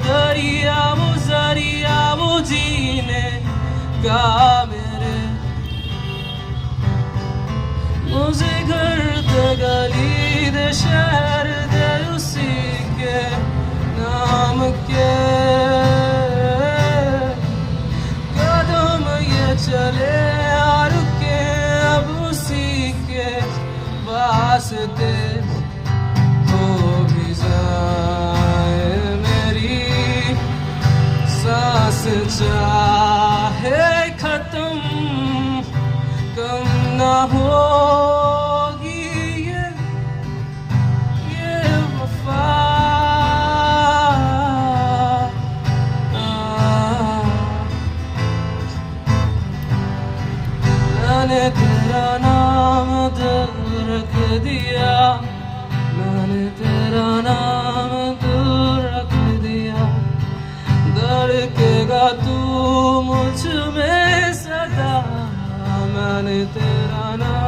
जरिया वो जीने का मेरे मुझे घर दे गली दे शहर दे उसी के नाम के कदम ये चले और रुके अब उसी के वास्ते हो भी जाए मेरी सांस चाहे खत्म कम ना होगी ये वफा मैंने तेरा नाम दिल रख दिया मैंने तेरा नाम दिल रख दिया धड़केगा तू मुझ में सदा मैंने तेरा नाम